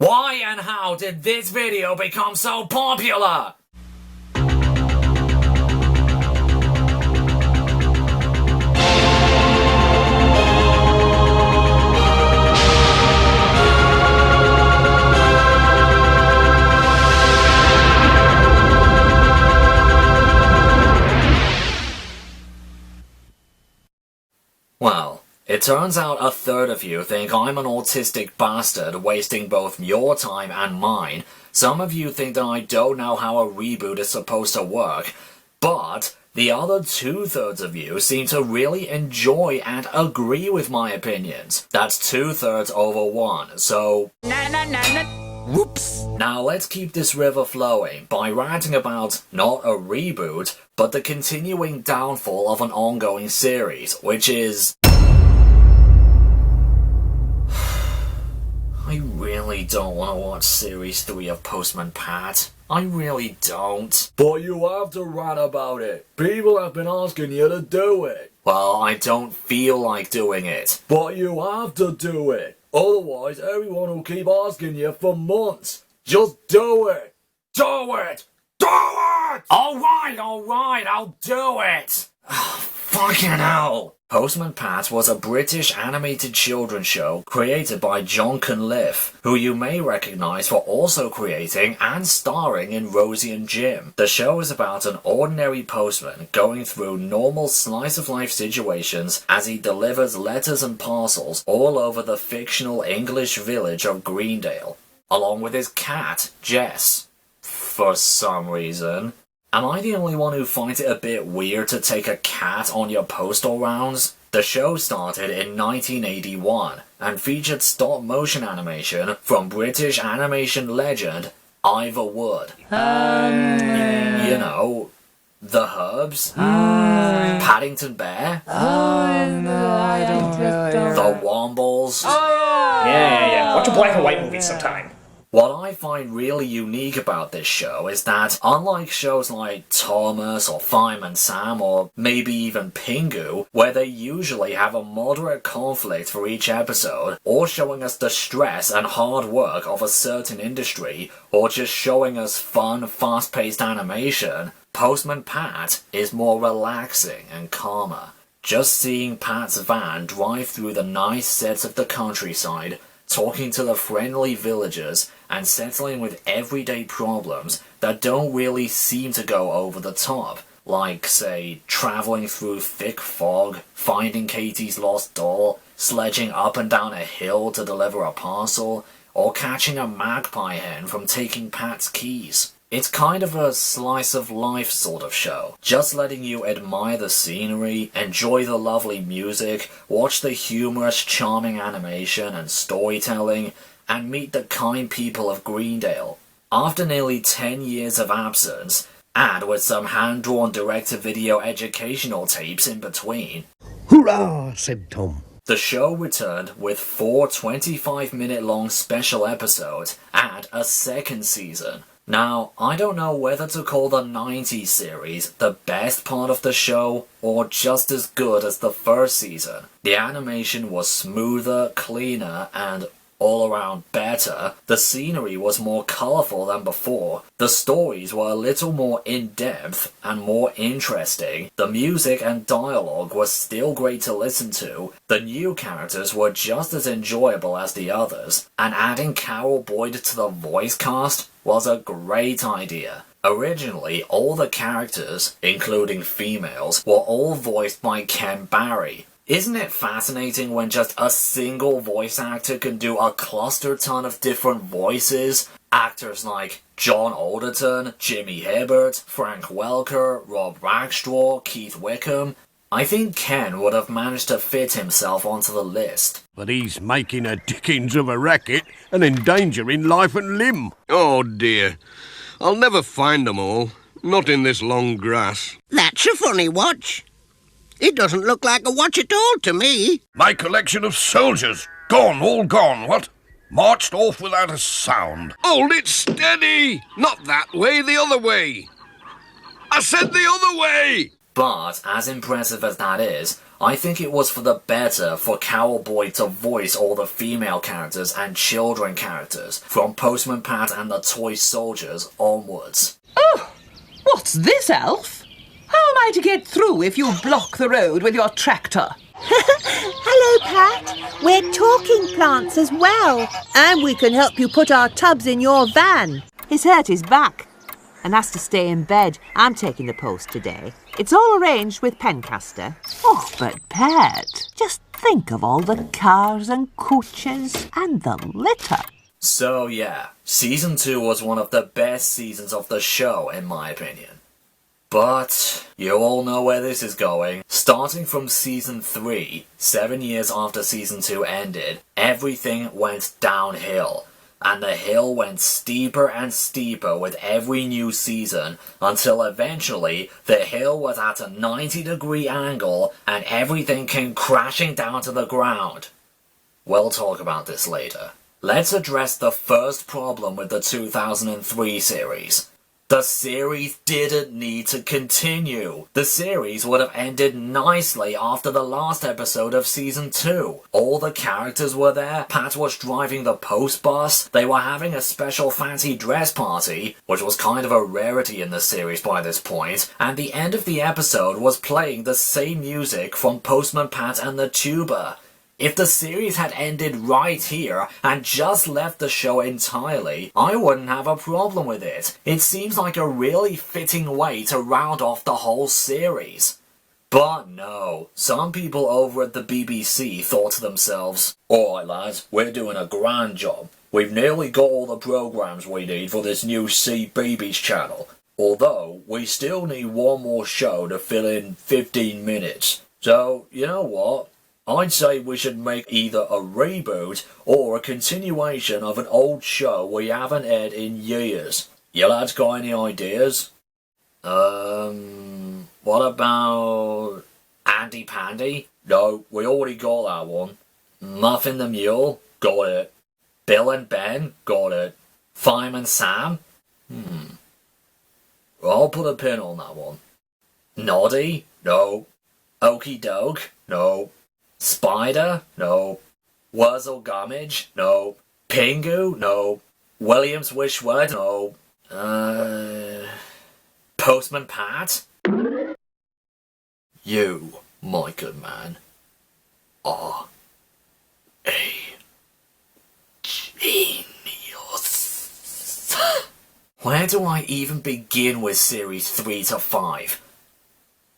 Why and how did this video become so popular? Well, it turns out a third of you think I'm an autistic bastard wasting both your time and mine. Some of you think that I don't know how a reboot is supposed to work, but the other 2/3 of you seem to really enjoy and agree with my opinions. That's 2/3 over 1, so... Whoops! Now let's keep this river flowing by ranting about not a reboot, but the continuing downfall of an ongoing series, which is... I really don't want to watch Series 3 of Postman Pat. I really don't. But you have to rant about it. People have been asking you to do it. Well, I don't feel like doing it. But you have to do it. Otherwise, everyone will keep asking you for months. Just do it. Do it. Do it! Alright, I'll do it. Fucking hell. Postman Pat was a British animated children's show created by John Cunliffe, who you may recognise for also creating and starring in Rosie and Jim. The show is about an ordinary postman going through normal slice-of-life situations as he delivers letters and parcels all over the fictional English village of Greendale, along with his cat, Jess. For some reason. Am I the only one who finds it a bit weird to take a cat on your postal rounds? The show started in 1981 and featured stop-motion animation from British animation legend Ivor Wood. You know, The Herbs, Paddington Bear, The Wombles. Yeah. Watch a black and white movie sometime. What I find really unique about this show is that, unlike shows like Thomas or Fireman Sam or maybe even Pingu, where they usually have a moderate conflict for each episode, or showing us the stress and hard work of a certain industry, or just showing us fun, fast-paced animation, Postman Pat is more relaxing and calmer. Just seeing Pat's van drive through the nice sets of the countryside, talking to the friendly villagers, and settling with everyday problems that don't really seem to go over the top, like, say, travelling through thick fog, finding Katie's lost doll, sledging up and down a hill to deliver a parcel, or catching a magpie hen from taking Pat's keys. It's kind of a slice-of-life sort of show, just letting you admire the scenery, enjoy the lovely music, watch the humorous, charming animation and storytelling, and meet the kind people of Greendale. After nearly 10 years of absence, and with some hand-drawn direct-to-video educational tapes in between, "Hurrah!" said Tom. The show returned with 4 25-minute-long special episodes and a second season. Now, I don't know whether to call the 90s series the best part of the show or just as good as the first season. The animation was smoother, cleaner, and all around better. The scenery was more colourful than before. The stories were a little more in-depth and more interesting. The music and dialogue was still great to listen to. The new characters were just as enjoyable as the others. And adding Carol Boyd to the voice cast was a great idea. Originally, all the characters, including females, were all voiced by Ken Barry. Isn't it fascinating when just a single voice actor can do a cluster ton of different voices? Actors like John Alderton, Jimmy Hibbert, Frank Welker, Rob Rackstraw, Keith Wickham. I think Ken would have managed to fit himself onto the list. But he's making a dickens of a racket and endangering life and limb. Oh dear, I'll never find them all. Not in this long grass. That's a funny watch. It doesn't look like a watch at all to me. My collection of soldiers. Gone, all gone, what? Marched off without a sound. Hold it steady! Not that way, the other way. I said the other way! But, as impressive as that is, I think it was for the better for Cowboy to voice all the female characters and children characters, from Postman Pat and the Toy Soldiers onwards. Oh, what's this, Alf? How am I to get through if you block the road with your tractor? Hello, Pat. We're talking plants as well. And we can help you put our tubs in your van. He's hurt his back and has to stay in bed. I'm taking the post today. It's all arranged with Pencaster. Oh, but Pat, just think of all the cars and coaches and the litter. So yeah, Season 2 was one of the best seasons of the show in my opinion. But you all know where this is going. Starting from Season 3, 7 years after Season 2 ended, everything went downhill. And the hill went steeper and steeper with every new season, until eventually the hill was at a 90-degree angle and everything came crashing down to the ground. We'll talk about this later. Let's address the first problem with the 2003 series. The series didn't need to continue. The series would have ended nicely after the last episode of Season 2. All the characters were there, Pat was driving the post bus, they were having a special fancy dress party, which was kind of a rarity in the series by this point, and the end of the episode was playing the same music from Postman Pat and the Tuba. If the series had ended right here and just left the show entirely, I wouldn't have a problem with it. It seems like a really fitting way to round off the whole series. But no, some people over at the BBC thought to themselves, "Alright lads, we're doing a grand job. We've nearly got all the programmes we need for this new CBeebies channel. Although, we still need one more show to fill in 15 minutes. So, you know what? I'd say we should make either a reboot or a continuation of an old show we haven't aired in years. You lads got any ideas? What about Andy Pandy? No, we already got that one. Muffin the Mule? Got it. Bill and Ben? Got it. Fireman Sam? I'll put a pin on that one. Noddy? No. Okie Doke? No. Spider? No. Wurzel Gummidge? No. Pingu? No. Williams Wishwood? No. Postman Pat? You, my good man, are a genius. Where do I even begin with Series 3 to 5?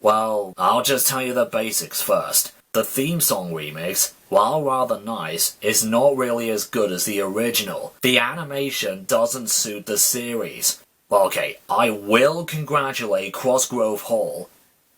Well, I'll just tell you the basics first. The theme song remix, while rather nice, is not really as good as the original. The animation doesn't suit the series. Okay, I will congratulate Crossgrove Hall,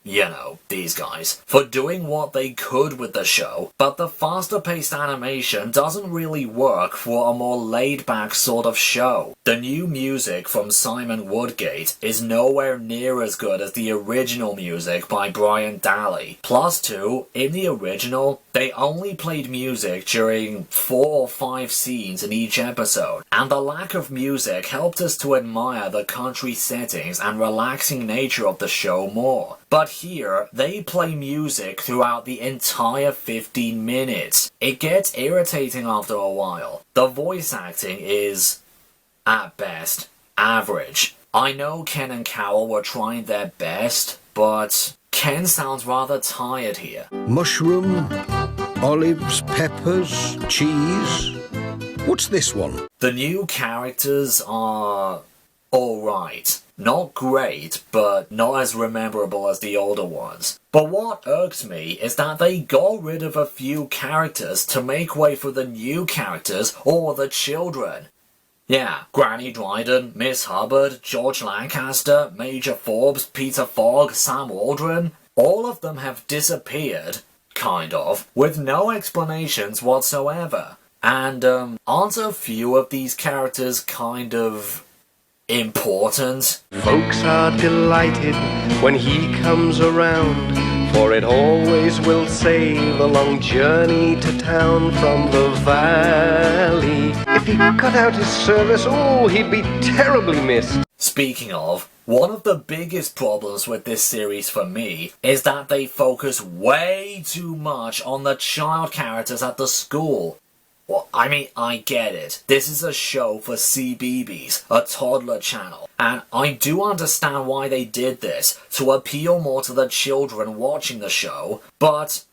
you know, these guys, for doing what they could with the show, but the faster paced animation doesn't really work for a more laid back sort of show. The new music from Simon Woodgate is nowhere near as good as the original music by Brian Daly. Plus two, in the original, they only played music during 4 or 5 scenes in each episode, and the lack of music helped us to admire the country settings and relaxing nature of the show more. But here, they play music throughout the entire 15 minutes. It gets irritating after a while. The voice acting is, at best, average. I know Ken and Cowell were trying their best, but Ken sounds rather tired here. Mushroom, olives, peppers, cheese. What's this one? The new characters are alright. Not great, but not as memorable as the older ones. But what irks me is that they got rid of a few characters to make way for the new characters or the children. Yeah, Granny Dryden, Miss Hubbard, George Lancaster, Major Forbes, Peter Fogg, Sam Waldron. All of them have disappeared, kind of, with no explanations whatsoever. And, aren't a few of these characters kind of important? Folks are delighted when he comes around, for it always will save a long journey to town from the valley. If he cut out his service, oh, he'd be terribly missed. Speaking of, one of the biggest problems with this series for me is that they focus way too much on the child characters at the school. Well, I mean, I get it. This is a show for CBeebies, a toddler channel, and I do understand why they did this, to appeal more to the children watching the show, but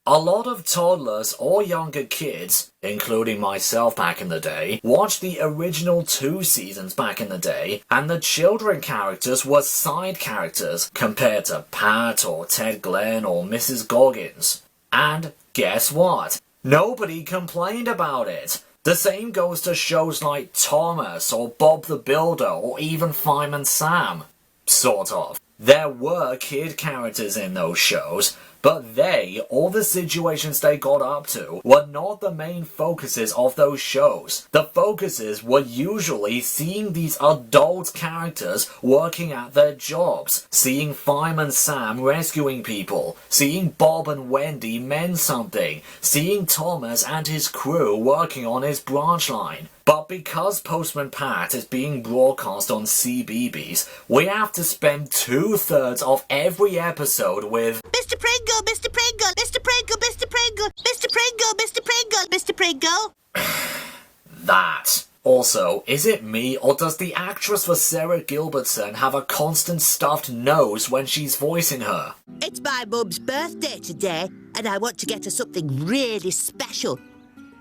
a lot of toddlers or younger kids, including myself back in the day, watched the original 2 seasons back in the day, and the children characters were side characters compared to Pat or Ted Glenn or Mrs. Goggins. And guess what? Nobody complained about it. The same goes to shows like Thomas or Bob the Builder or even Fireman Sam. Sort of. There were kid characters in those shows, but they, or the situations they got up to, were not the main focuses of those shows. The focuses were usually seeing these adult characters working at their jobs, seeing Fireman Sam rescuing people, seeing Bob and Wendy mend something, seeing Thomas and his crew working on his branch line. But because Postman Pat is being broadcast on CBeebies, we have to spend 2/3 of every episode with Mr. Pringle, Mr. Pringle, Mr. Pringle, Mr. Pringle, Mr. Pringle, Mr. Pringle, Mr. Pringle. that. Also, is it me, or does the actress for Sarah Gilbertson have a constant stuffed nose when she's voicing her? It's my mum's birthday today, and I want to get her something really special.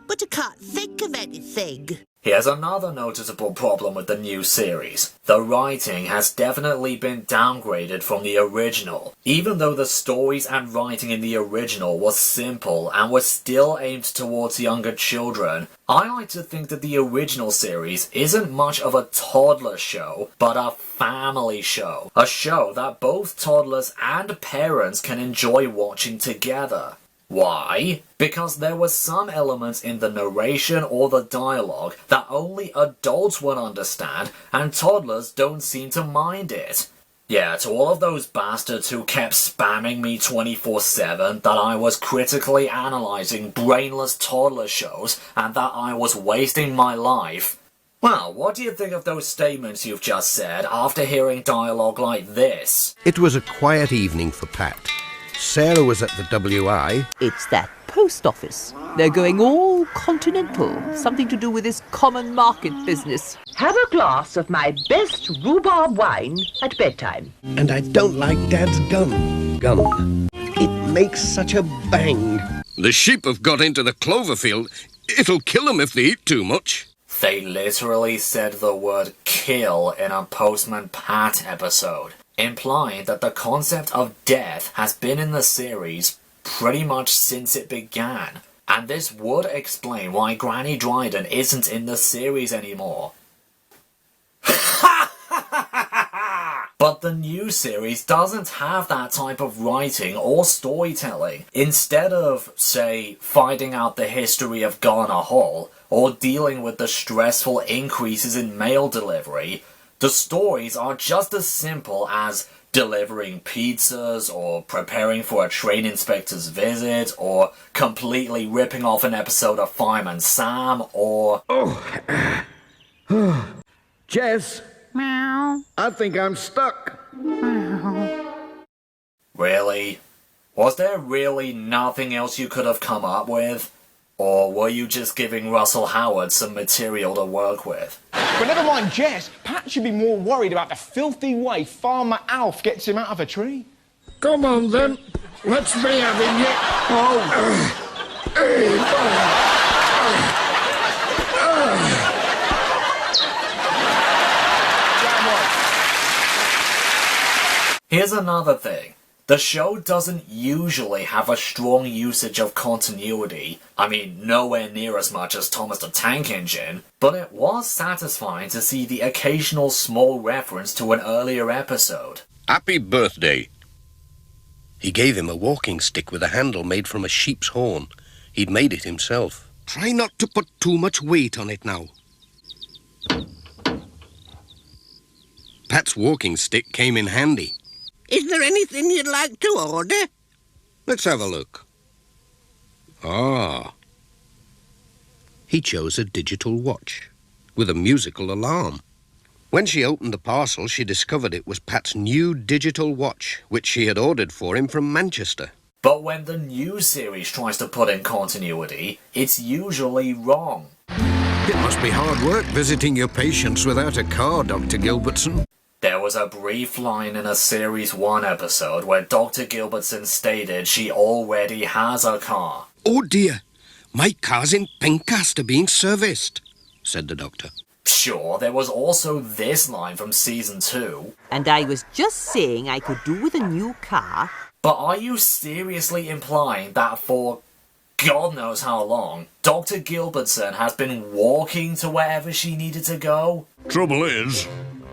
But I can't think of anything. Here's another noticeable problem with the new series. The writing has definitely been downgraded from the original. Even though the stories and writing in the original was simple and was still aimed towards younger children, I like to think that the original series isn't much of a toddler show, but a family show. A show that both toddlers and parents can enjoy watching together. Why? Because there were some elements in the narration or the dialogue that only adults would understand, and toddlers don't seem to mind it. Yeah, to all of those bastards who kept spamming me 24/7 that I was critically analysing brainless toddler shows and that I was wasting my life. Well, what do you think of those statements you've just said after hearing dialogue like this? It was a quiet evening for Pat. Sarah was at the WI. It's that post office. They're going all continental. Something to do with this common market business. Have a glass of my best rhubarb wine at bedtime. And I don't like Dad's gun. It makes such a bang. The sheep have got into the clover field. It'll kill them if they eat too much. They literally said the word kill in a Postman Pat episode, implying that the concept of death has been in the series pretty much since it began, and this would explain why Granny Dryden isn't in the series anymore. But the new series doesn't have that type of writing or storytelling. Instead of, say, finding out the history of Garner Hall, or dealing with the stressful increases in mail delivery, the stories are just as simple as delivering pizzas, or preparing for a train inspector's visit, or completely ripping off an episode of Fireman Sam, or... Jess? Meow. I think I'm stuck. Really? Was there really nothing else you could have come up with? Or were you just giving Russell Howard some material to work with? But never mind Jess, Pat should be more worried about the filthy way Farmer Alf gets him out of a tree. Come on then. Let's be having it. Here's another thing. The show doesn't usually have a strong usage of continuity. I mean, nowhere near as much as Thomas the Tank Engine, but it was satisfying to see the occasional small reference to an earlier episode. Happy birthday. He gave him a walking stick with a handle made from a sheep's horn. He'd made it himself. Try not to put too much weight on it now. Pat's walking stick came in handy. Is there anything you'd like to order? Let's have a look. Ah. He chose a digital watch with a musical alarm. When she opened the parcel, she discovered it was Pat's new digital watch, which she had ordered for him from Manchester. But when the new series tries to put in continuity, it's usually wrong. It must be hard work visiting your patients without a car, Dr. Gilbertson. There was a brief line in a Series 1 episode where Dr. Gilbertson stated she already has a car. Oh dear, my car's in Pencaster being serviced, said the doctor. Sure, there was also this line from Season 2. And I was just saying I could do with a new car. But are you seriously implying that for God knows how long, Dr. Gilbertson has been walking to wherever she needed to go? Trouble is,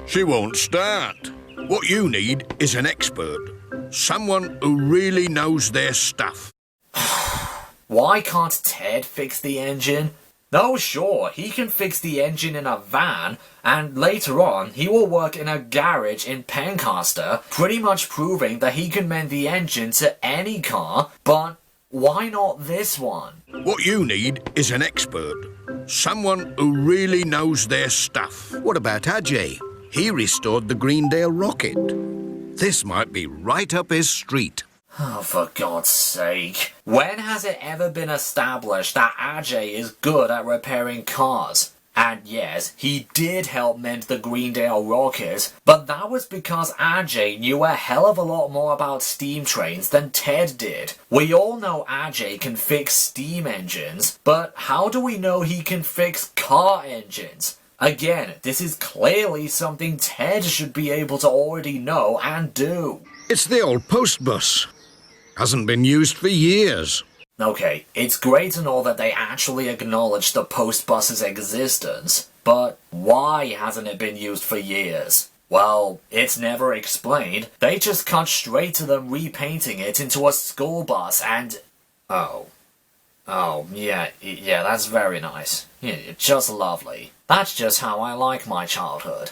she won't start. What you need is an expert. Someone who really knows their stuff. Why can't Ted fix the engine? No, sure, he can fix the engine in a van, and later on he will work in a garage in Pencaster, pretty much proving that he can mend the engine to any car, but why not this one? What you need is an expert. Someone who really knows their stuff. What about Ajay? He restored the Greendale rocket. This might be right up his street. Oh, for God's sake. When has it ever been established that Ajay is good at repairing cars? And yes, he did help mend the Greendale rocket, but that was because Ajay knew a hell of a lot more about steam trains than Ted did. We all know Ajay can fix steam engines, but how do we know he can fix car engines? Again, this is clearly something Ted should be able to already know and do. It's the old post bus. Hasn't been used for years. Okay, it's great and all that they actually acknowledge the post bus's existence, but why hasn't it been used for years? Well, it's never explained. They just cut straight to them repainting it into a school bus and... Oh, yeah, that's very nice. Yeah, just lovely. That's just how I like my childhood.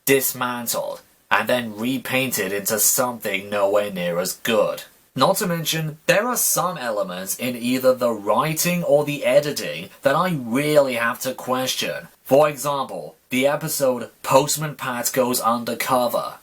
Dismantled, and then repainted into something nowhere near as good. Not to mention, there are some elements in either the writing or the editing that I really have to question. For example, the episode Postman Pat Goes Undercover.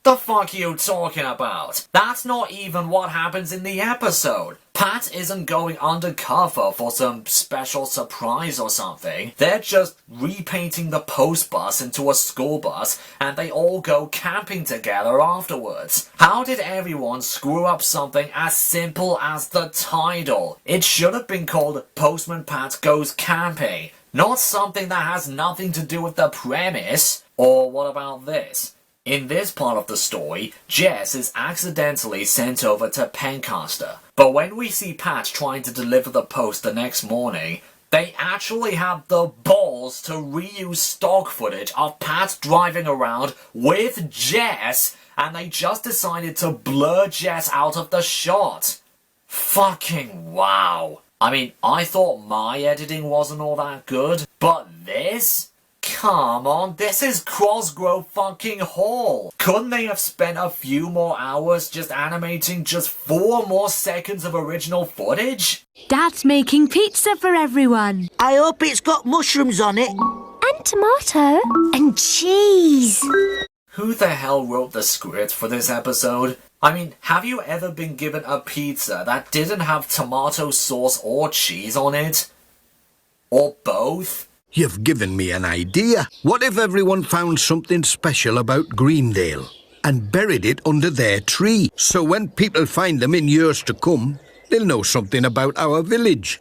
The fuck are you talking about? That's not even what happens in the episode. Pat isn't going undercover for some special surprise or something. They're just repainting the post bus into a school bus and they all go camping together afterwards. How did everyone screw up something as simple as the title? It should have been called Postman Pat Goes Camping, not something that has nothing to do with the premise. Or what about this? In this part of the story, Jess is accidentally sent over to Pencaster. But when we see Pat trying to deliver the post the next morning, they actually have the balls to reuse stock footage of Pat driving around with Jess, and they just decided to blur Jess out of the shot. Fucking wow. I mean, I thought my editing wasn't all that good, but this? Come on, this is Cosgrove fucking Hall. Couldn't they have spent a few more hours just animating just 4 more seconds of original footage? Dad's making pizza for everyone. I hope it's got mushrooms on it. And tomato. And cheese. Who the hell wrote the script for this episode? I mean, have you ever been given a pizza that didn't have tomato sauce or cheese on it? Or both? You've given me an idea. What if everyone found something special about Greendale and buried it under their tree, so when people find them in years to come, they'll know something about our village?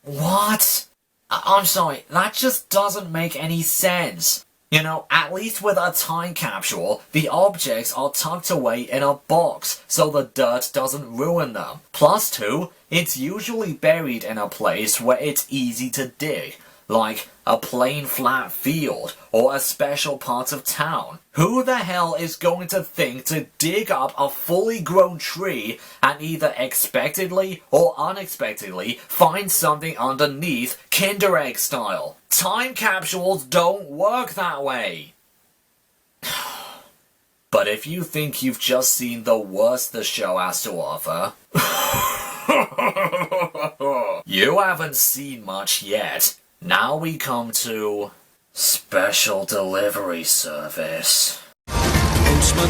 What? I'm sorry, that just doesn't make any sense. You know, at least with a time capsule, the objects are tucked away in a box so the dirt doesn't ruin them. Plus 2, it's usually buried in a place where it's easy to dig, like a plain flat field or a special part of town. Who the hell is going to think to dig up a fully grown tree and either expectedly or unexpectedly find something underneath Kinder Egg style? Time capsules don't work that way. But if you think you've just seen the worst the show has to offer, you haven't seen much yet. Now we come to Special delivery service. Postman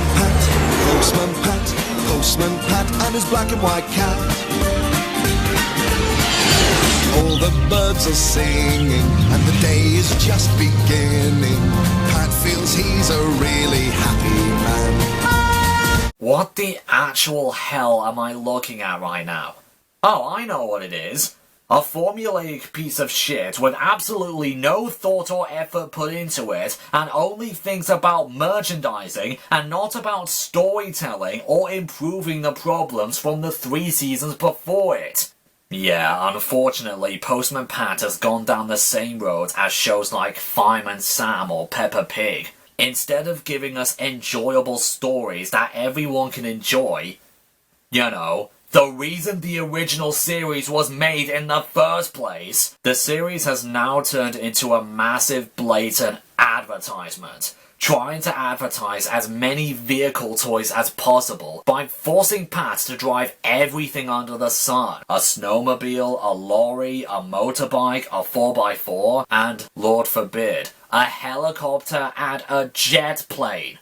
Pat and his black and white cat. All the birds are singing and the day is just beginning. Pat feels he's a really happy man. What the actual hell am I looking at right now? Oh, I know what it is. A formulaic piece of shit with absolutely no thought or effort put into it and only thinks about merchandising and not about storytelling or improving the problems from the 3 seasons before it. Yeah, unfortunately, Postman Pat has gone down the same road as shows like Fireman Sam or Peppa Pig. Instead of giving us enjoyable stories that everyone can enjoy, you know, the reason the original series was made in the first place, the series has now turned into a massive blatant advertisement, trying to advertise as many vehicle toys as possible by forcing Pat to drive everything under the sun. A snowmobile, a lorry, a motorbike, a 4x4, and, Lord forbid, a helicopter and a jet plane.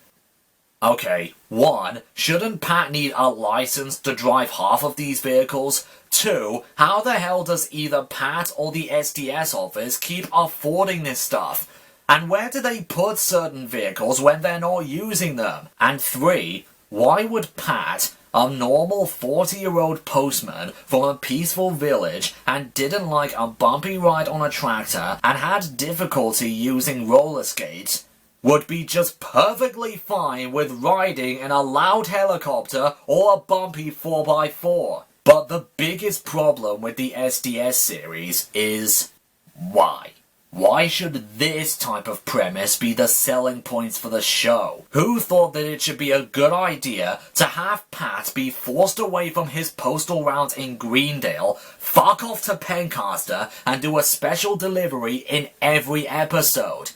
Okay, 1, shouldn't Pat need a license to drive half of these vehicles? 2, how the hell does either Pat or the SDS office keep affording this stuff? And where do they put certain vehicles when they're not using them? And 3, why would Pat, a normal 40-year-old postman from a peaceful village and didn't like a bumpy ride on a tractor and had difficulty using roller skates, would be just perfectly fine with riding in a loud helicopter or a bumpy 4x4. But the biggest problem with the SDS series is why? Why should this type of premise be the selling points for the show? Who thought that it should be a good idea to have Pat be forced away from his postal route in Greendale, fuck off to Pencaster, and do a special delivery in every episode?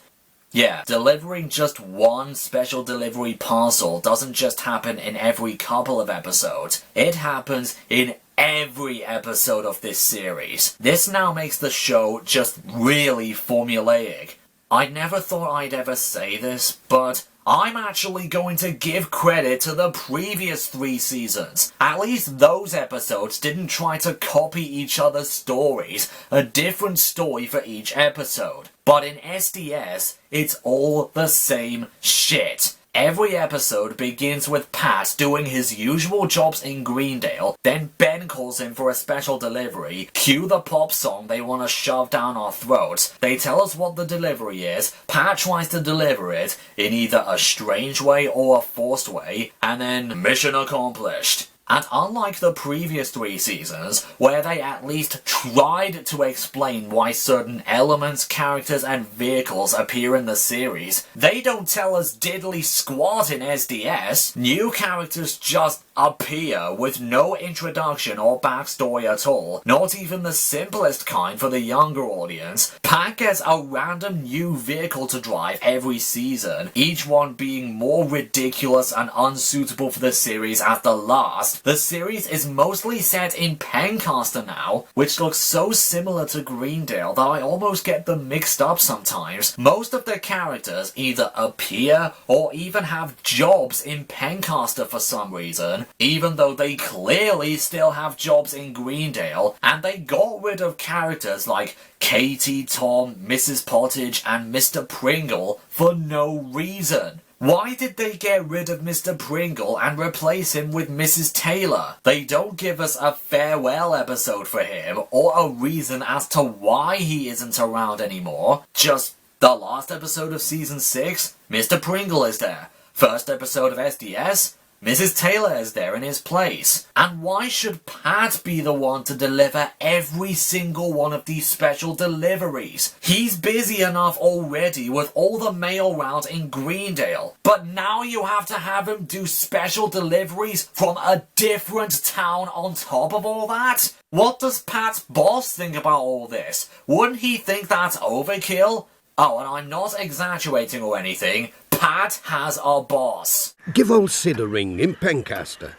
Yeah, delivering just one special delivery parcel doesn't just happen in every couple of episodes. It happens in every episode of this series. This now makes the show just really formulaic. I never thought I'd ever say this, but I'm actually going to give credit to the previous 3 seasons. At least those episodes didn't try to copy each other's stories, a different story for each episode. But in SDS, it's all the same shit. Every episode begins with Pat doing his usual jobs in Greendale, then Ben calls him for a special delivery, cue the pop song they want to shove down our throats, they tell us what the delivery is, Pat tries to deliver it in either a strange way or a forced way, and then mission accomplished. And unlike the previous 3 seasons, where they at least tried to explain why certain elements, characters, and vehicles appear in the series, they don't tell us diddly squat in SDS. New characters just appear with no introduction or backstory at all, not even the simplest kind for the younger audience. Pat gets a random new vehicle to drive every season, each one being more ridiculous and unsuitable for the series at the last. The series is mostly set in Pencaster now, which looks so similar to Greendale that I almost get them mixed up sometimes. Most of the characters either appear or even have jobs in Pencaster for some reason, even though they clearly still have jobs in Greendale, and they got rid of characters like Katie, Tom, Mrs. Pottage, and Mr. Pringle for no reason. Why did they get rid of Mr. Pringle and replace him with Mrs. Taylor? They don't give us a farewell episode for him, or a reason as to why he isn't around anymore. Just the last episode of Season 6, Mr. Pringle is there. First episode of SDS, Mrs. Taylor is there in his place. And why should Pat be the one to deliver every single one of these special deliveries? He's busy enough already with all the mail route in Greendale. But now you have to have him do special deliveries from a different town on top of all that? What does Pat's boss think about all this? Wouldn't he think that's overkill? Oh, and I'm not exaggerating or anything. Pat has a boss. Give old Sid a ring in Pencaster.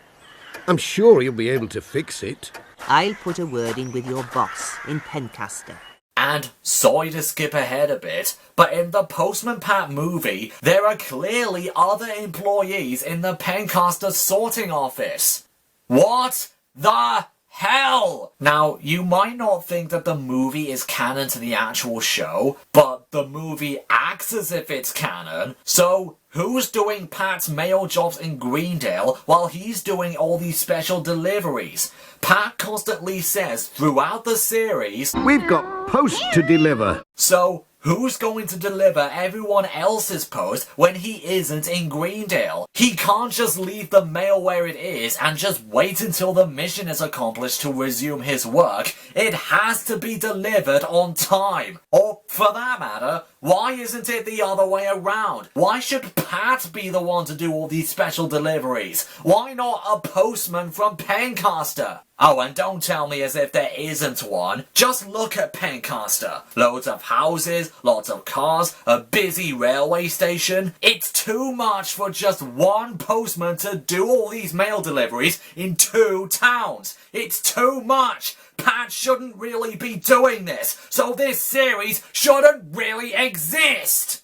I'm sure he'll be able to fix it. I'll put a word in with your boss in Pencaster. And sorry to skip ahead a bit, but in the Postman Pat movie, there are clearly other employees in the Pencaster sorting office. What the hell? Now, you might not think that the movie is canon to the actual show, but the movie acts as if it's canon. So, who's doing Pat's mail jobs in Greendale while he's doing all these special deliveries? Pat constantly says throughout the series, "We've got post to deliver." So, who's going to deliver everyone else's post when he isn't in Greendale? He can't just leave the mail where it is and just wait until the mission is accomplished to resume his work. It has to be delivered on time. Or, for that matter, why isn't it the other way around? Why should Pat be the one to do all these special deliveries? Why not a postman from Pencaster? Oh, and don't tell me as if there isn't one. Just look at Pencaster. Loads of houses, lots of cars, a busy railway station. It's too much for just one postman to do all these mail deliveries in 2 towns. It's too much. Pat shouldn't really be doing this, so this series shouldn't really exist.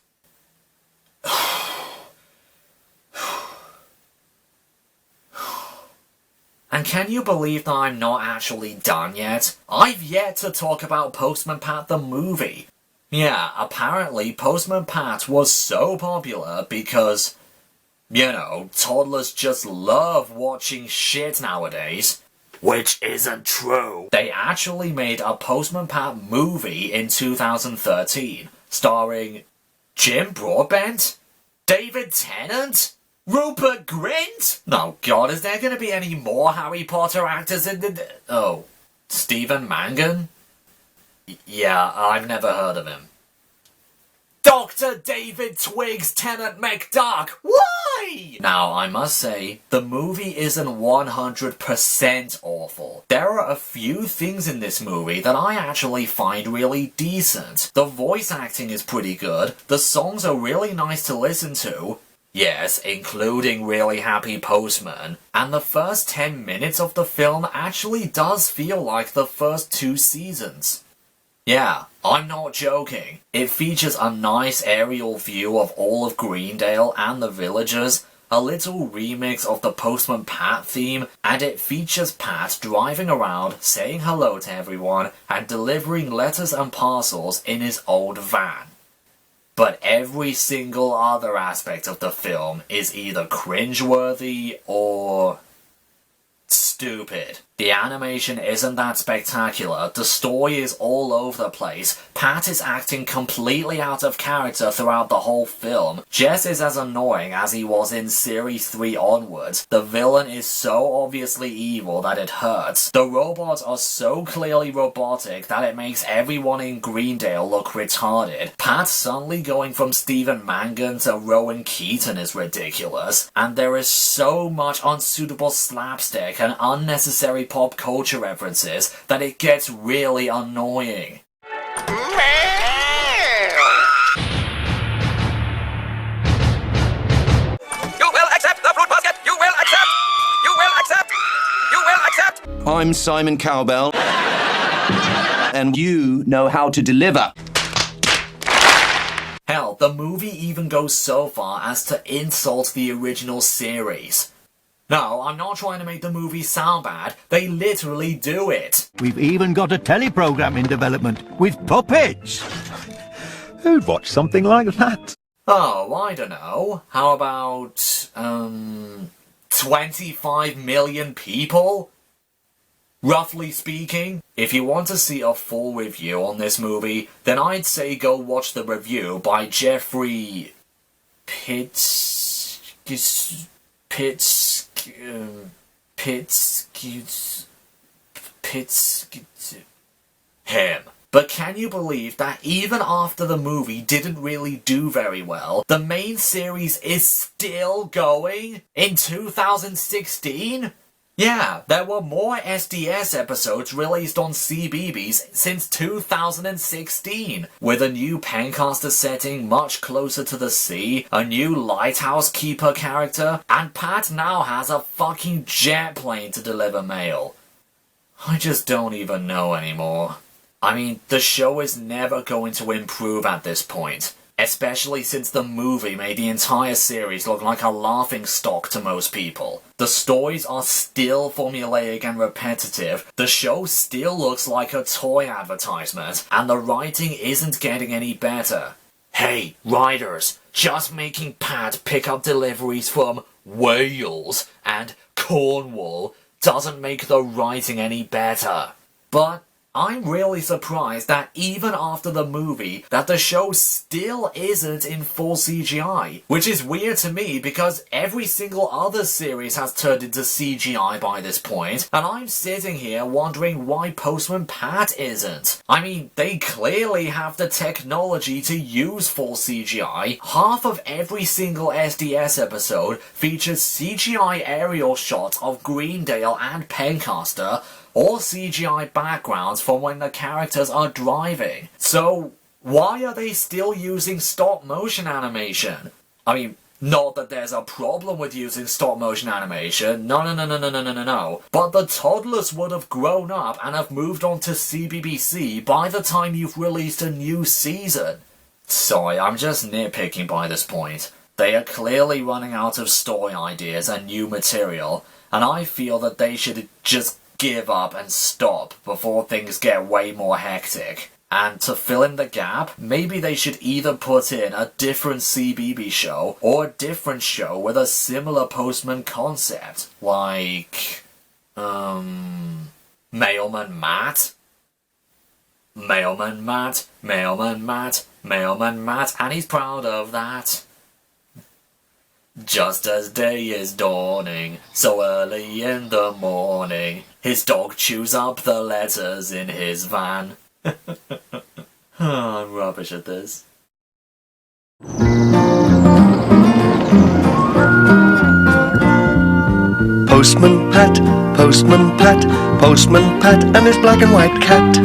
And can you believe that I'm not actually done yet? I've yet to talk about Postman Pat the movie. Yeah, apparently Postman Pat was so popular because, you know, toddlers just love watching shit nowadays. Which isn't true. They actually made a Postman Pat movie in 2013, starring Jim Broadbent, David Tennant, Rupert Grint? No, God, is there gonna be any more Harry Potter actors in the... Oh, Stephen Mangan? Yeah, I've never heard of him. Dr. David Twiggs Tennant McDuck! Why? Now, I must say, the movie isn't 100% awful. There are a few things in this movie that I actually find really decent. The voice acting is pretty good, the songs are really nice to listen to, yes, including Really Happy Postman, and the first 10 minutes of the film actually does feel like the first 2 seasons. Yeah, I'm not joking. It features a nice aerial view of all of Greendale and the villagers, a little remix of the Postman Pat theme, and it features Pat driving around, saying hello to everyone, and delivering letters and parcels in his old van. But every single other aspect of the film is either cringeworthy or stupid. The animation isn't that spectacular, the story is all over the place, Pat is acting completely out of character throughout the whole film, Jess is as annoying as he was in Series 3 onwards, the villain is so obviously evil that it hurts, the robots are so clearly robotic that it makes everyone in Greendale look retarded, Pat suddenly going from Stephen Mangan to Rowan Keaton is ridiculous, and there is so much unsuitable slapstick and unnecessary pop culture references that it gets really annoying. You will accept the fruit basket! You will accept! You will accept! You will accept! I'm Simon Cowbell, and you know how to deliver. Hell, the movie even goes so far as to insult the original series. No, I'm not trying to make the movie sound bad, they literally do it. We've even got a teleprogram in development with puppets. Who'd watch something like that? Oh, I don't know. How about, 25 million people? Roughly speaking. If you want to see a full review on this movie, then I'd say go watch the review by Jeffrey Pitts... him. But can you believe that even after the movie didn't really do very well, the main series is still going in 2016? Yeah, there were more SDS episodes released on CBeebies since 2016, with a new Pencaster setting much closer to the sea, a new lighthouse keeper character, and Pat now has a fucking jet plane to deliver mail. I just don't even know anymore. I mean, the show is never going to improve at this point. Especially since the movie made the entire series look like a laughingstock to most people. The stories are still formulaic and repetitive, the show still looks like a toy advertisement, and the writing isn't getting any better. Hey, writers, just making Pat pick up deliveries from Wales and Cornwall doesn't make the writing any better. But I'm really surprised that even after the movie, that the show still isn't in full CGI. Which is weird to me because every single other series has turned into CGI by this point, and I'm sitting here wondering why Postman Pat isn't. I mean, they clearly have the technology to use full CGI. Half of every single SDS episode features CGI aerial shots of Greendale and Pencaster, or CGI backgrounds from when the characters are driving. So, why are they still using stop motion animation? I mean, not that there's a problem with using stop motion animation, no. But the toddlers would have grown up and have moved on to CBBC by the time you've released a new season. Sorry, I'm just nitpicking by this point. They are clearly running out of story ideas and new material, and I feel that they should just give up and stop before things get way more hectic. And to fill in the gap, maybe they should either put in a different CBB show or a different show with a similar Postman concept, like Mailman Matt? Mailman Matt, and he's proud of that. Just as day is dawning, so early in the morning, his dog chews up the letters in his van. I'm rubbish at this. Postman Pat, Postman Pat, Postman Pat and his black and white cat.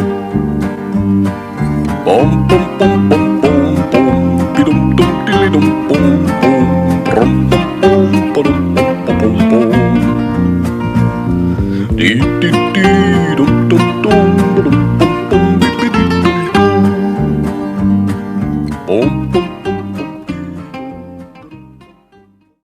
Bom bom bom bom bom bom, dum dum dilly dum bom bom. Bum bum bum bum bum bum bum. Dee dee dee dum dum dum bum bum bum bum bum bum. Bum bum.